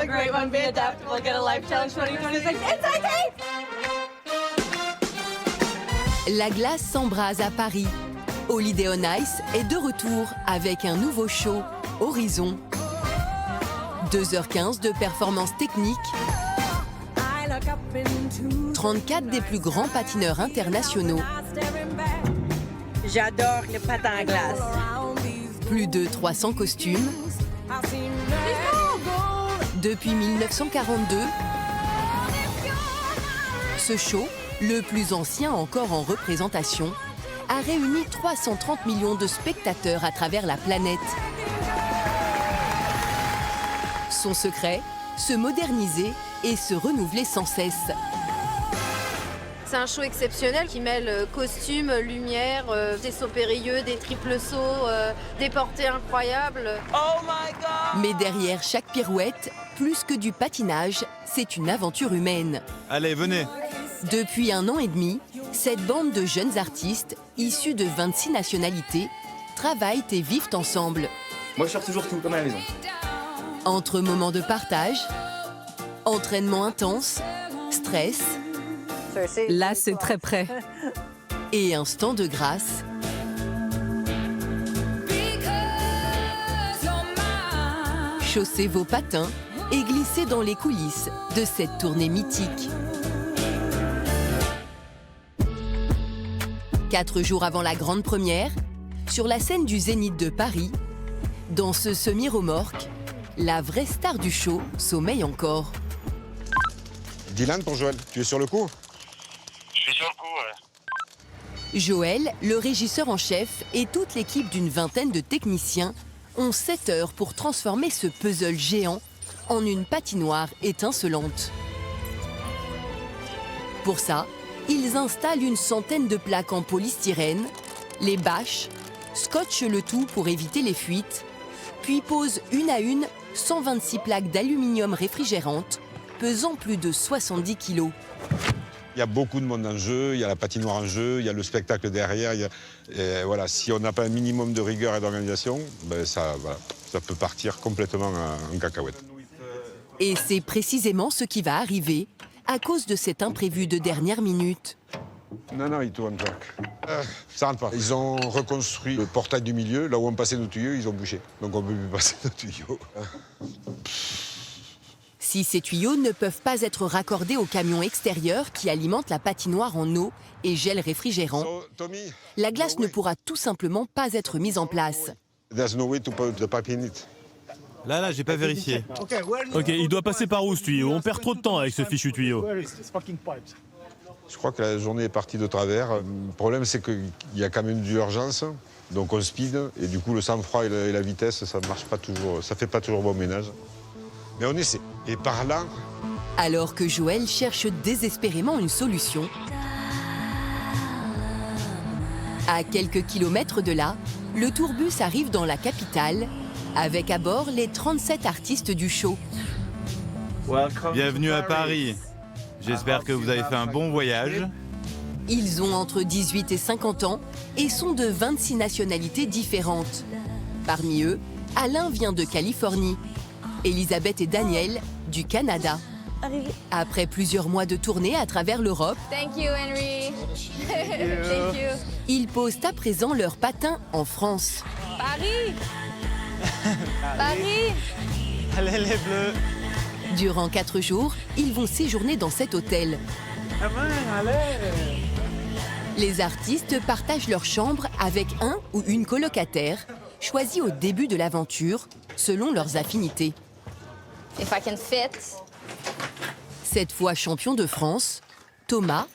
a great one. Be adaptable. Get a Life Challenge 2026. Inside Tape! La glace s'embrase à Paris. Holiday on Ice est de retour avec un nouveau show, Horizon. 2h15 de performances techniques. 34 des plus grands patineurs internationaux. J'adore les patins à glace. Plus de 300 costumes. Depuis 1942, ce show, le plus ancien encore en représentation, a réuni 330 millions de spectateurs à travers la planète. Son secret, se moderniser et se renouveler sans cesse. C'est un show exceptionnel qui mêle costumes, lumière, des sauts périlleux, des triples sauts, des portées incroyables. Oh my God! Mais derrière chaque pirouette, plus que du patinage, c'est une aventure humaine. Allez, venez. Depuis 1 an et demi, cette bande de jeunes artistes, issus de 26 nationalités, travaillent et vivent ensemble. Moi, je sors toujours tout, comme à la maison. Entre moments de partage, entraînement intense, stress, Là, c'est très près. et instant de grâce. Chaussez vos patins et glissez dans les coulisses de cette tournée mythique. 4 jours avant la grande première, sur la scène du Zénith de Paris, dans ce semi-remorque, la vraie star du show sommeille encore. Dylan pour Joël, tu es sur le coup? Je suis sur le coup, ouais. Joël, le régisseur en chef et toute l'équipe d'une vingtaine de techniciens ont 7 heures pour transformer ce puzzle géant en une patinoire étincelante. Pour ça, ils installent une centaine de plaques en polystyrène, les bâchent, scotchent le tout pour éviter les fuites, puis posent une à une 126 plaques d'aluminium réfrigérantes pesant plus de 70 kilos. Il y a beaucoup de monde en jeu, il y a la patinoire en jeu, il y a le spectacle derrière. Et voilà, si on n'a pas un minimum de rigueur et d'organisation, ben ça peut partir complètement en cacahuète. Et c'est précisément ce qui va arriver à cause de cet imprévu de dernière minute. Non, il tourne, Jacques. Ça rentre pas. Ils ont reconstruit le portail du milieu, là où on passait nos tuyaux, ils ont bouché. Donc on ne peut plus passer nos tuyaux. Si ces tuyaux ne peuvent pas être raccordés au camion extérieur qui alimente la patinoire en eau et gel réfrigérant, la glace ne pourra tout simplement pas être mise en place. There's no way to put the pipe in it. Là, j'ai pas vérifié. Ok, il doit passer par où ce tuyau? On perd trop de temps avec ce fichu tuyau. Je crois que la journée est partie de travers. Le problème, c'est qu'il y a quand même de l'urgence, donc on speed, et du coup, le sang-froid et la vitesse, ça marche pas toujours, ça fait pas toujours bon ménage. Mais on essaie. Et par là... Alors que Joël cherche désespérément une solution, à quelques kilomètres de là, le tourbus arrive dans la capitale, avec à bord les 37 artistes du show. Bienvenue à Paris. J'espère que vous avez fait un bon voyage. Ils ont entre 18 et 50 ans et sont de 26 nationalités différentes. Parmi eux, Alain vient de Californie, Elisabeth et Daniel du Canada. Après plusieurs mois de tournée à travers l'Europe, Thank you, Henry. Thank you. ils posent à présent leurs patins en France. Paris. Paris. Allez les bleus. Durant 4 jours, ils vont séjourner dans cet hôtel. Les artistes partagent leur chambre avec un ou une colocataire, choisie au début de l'aventure, selon leurs affinités. If I can fit. Cette fois champion de France, Thomas,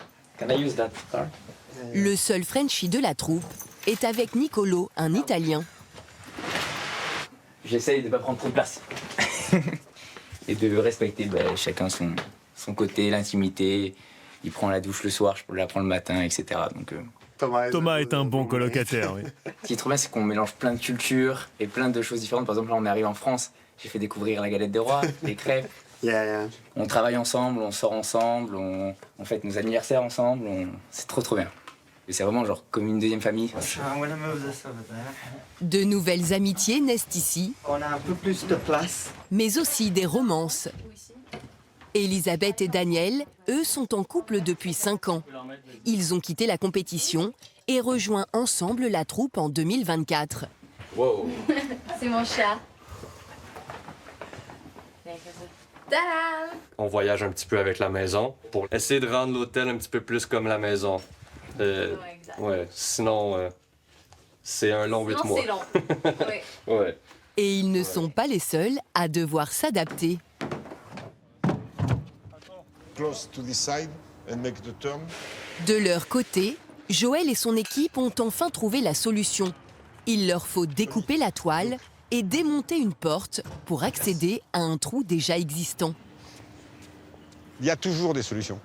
le seul Frenchie de la troupe, est avec Nicolo, un Italien. J'essaye de ne pas prendre trop de place. Et de respecter chacun son côté, l'intimité. Il prend la douche le soir, je peux la prendre le matin, etc. Donc, Thomas est un bon colocataire, oui. ce qui est trop bien, c'est qu'on mélange plein de cultures et plein de choses différentes. Par exemple, là, on arrive en France, j'ai fait découvrir la galette des rois, les crêpes. On travaille ensemble, on sort ensemble, on fête nos anniversaires ensemble. C'est trop bien. C'est vraiment genre comme une deuxième famille. De nouvelles amitiés naissent ici, On a un peu plus de place. mais aussi des romances. Elisabeth et Daniel, eux, sont en couple depuis 5 ans. Ils ont quitté la compétition et rejoint ensemble la troupe en 2024. Wow. C'est mon chat. Tada! On voyage un petit peu avec la maison pour essayer de rendre l'hôtel un petit peu plus comme la maison. Sinon, c'est un long 8 mois. C'est long. Ouais. Et ils ne sont pas les seuls à devoir s'adapter. Close to this side and make the turn. De leur côté, Joël et son équipe ont enfin trouvé la solution. Il leur faut découper la toile et démonter une porte pour accéder à un trou déjà existant. Il y a toujours des solutions.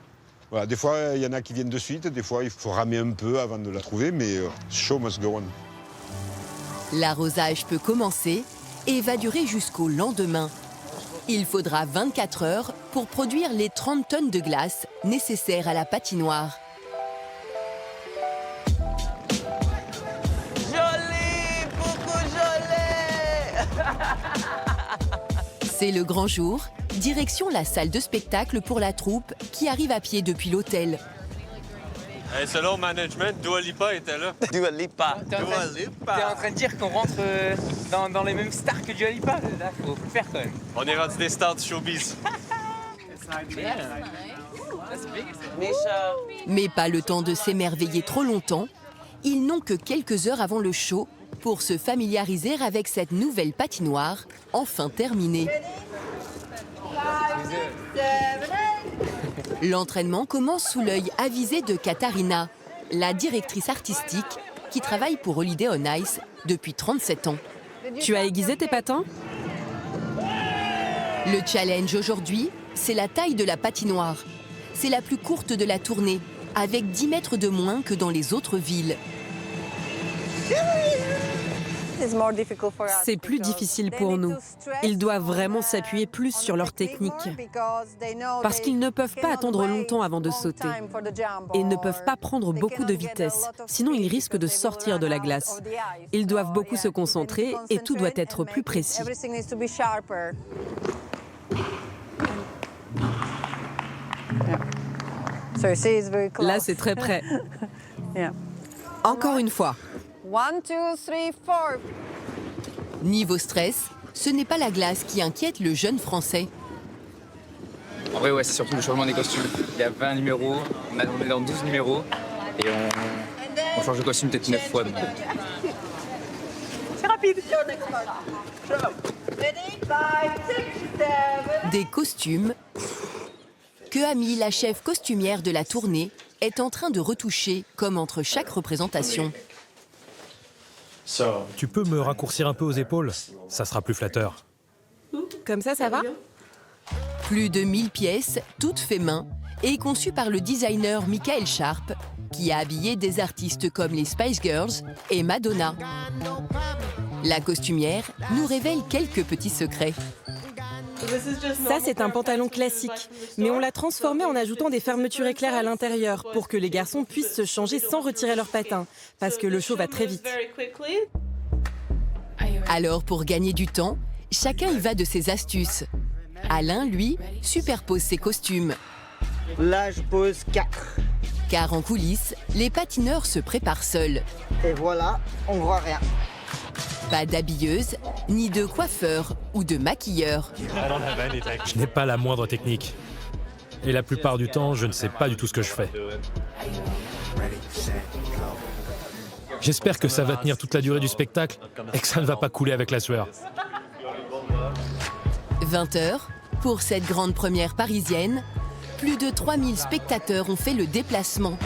Voilà, des fois, il y en a qui viennent de suite, des fois, il faut ramer un peu avant de la trouver, mais show must go on. L'arrosage peut commencer et va durer jusqu'au lendemain. Il faudra 24 heures pour produire les 30 tonnes de glace nécessaires à la patinoire. Joli, beaucoup joli. C'est le grand jour. Direction la salle de spectacle pour la troupe qui arrive à pied depuis l'hôtel. Hey, selon management, Dua Lipa était là. Dua Lipa. T'es en train de dire qu'on rentre dans les mêmes stars que Dua Lipa? Là, faut le faire quand même. On est rendu des stars du showbiz. Mais pas le temps de s'émerveiller trop longtemps. Ils n'ont que quelques heures avant le show pour se familiariser avec cette nouvelle patinoire, enfin terminée. L'entraînement commence sous l'œil avisé de Katharina, la directrice artistique qui travaille pour Holiday on Ice depuis 37 ans. Tu as aiguisé tes patins? Le challenge aujourd'hui, c'est la taille de la patinoire. C'est la plus courte de la tournée, avec 10 mètres de moins que dans les autres villes. C'est plus difficile pour nous. Ils doivent vraiment s'appuyer plus sur leur technique. Parce qu'ils ne peuvent pas attendre longtemps avant de sauter. Et ne peuvent pas prendre beaucoup de vitesse. Sinon, ils risquent de sortir de la glace. Ils doivent beaucoup se concentrer et tout doit être plus précis. Là, c'est très près. Encore une fois. 1, 2, 3, 4. Niveau stress, ce n'est pas la glace qui inquiète le jeune Français. En vrai, ouais, c'est surtout le changement des costumes. Il y a 20 numéros, on est dans 12 numéros et on change de costume peut-être 9 fois. Donc. C'est rapide. Ready, 5, 6, 7. Des costumes que Amy, la chef costumière de la tournée, est en train de retoucher comme entre chaque représentation. Tu peux me raccourcir un peu aux épaules? Ça sera plus flatteur. Comme ça va? Plus de 1000 pièces, toutes faites main, et conçues par le designer Michael Sharp, qui a habillé des artistes comme les Spice Girls et Madonna. La costumière nous révèle quelques petits secrets. Ça, c'est un pantalon classique, mais on l'a transformé en ajoutant des fermetures éclairs à l'intérieur pour que les garçons puissent se changer sans retirer leurs patins, parce que le show va très vite. Alors, pour gagner du temps, chacun y va de ses astuces. Alain, lui, superpose ses costumes. Là, je pose 4. Car en coulisses, les patineurs se préparent seuls. Et voilà, on voit rien. Pas d'habilleuse, ni de coiffeur ou de maquilleur. Je n'ai pas la moindre technique. Et la plupart du temps, je ne sais pas du tout ce que je fais. J'espère que ça va tenir toute la durée du spectacle et que ça ne va pas couler avec la sueur. 20h, pour cette grande première parisienne, plus de 3000 spectateurs ont fait le déplacement.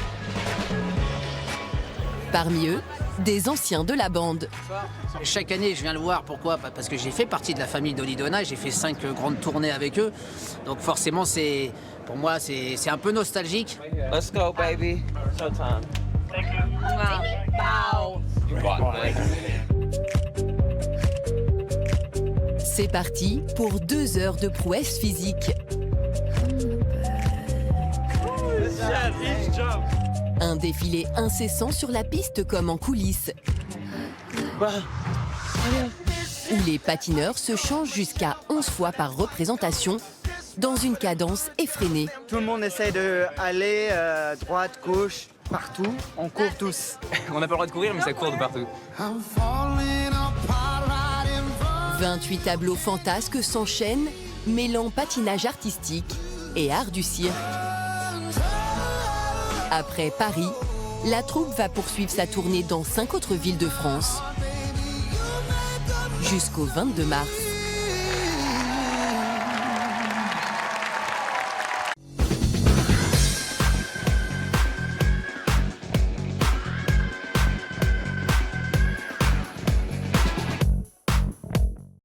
Parmi eux, des anciens de la bande. Chaque année, je viens le voir. Pourquoi? Parce que j'ai fait partie de la famille d'Holiday on Ice. J'ai fait 5 grandes tournées avec eux. Donc forcément, pour moi, c'est un peu nostalgique. Let's go, baby. Showtime. Wow. C'est parti pour 2 heures de prouesse physique. Un défilé incessant sur la piste comme en coulisses, où les patineurs se changent jusqu'à 11 fois par représentation dans une cadence effrénée. Tout le monde essaie d'aller droite, gauche, partout. On court tous. On n'a pas le droit de courir, mais ça court de partout. 28 tableaux fantasques s'enchaînent, mêlant patinage artistique et art du cirque. Après Paris, la troupe va poursuivre sa tournée dans 5 autres villes de France jusqu'au 22 mars.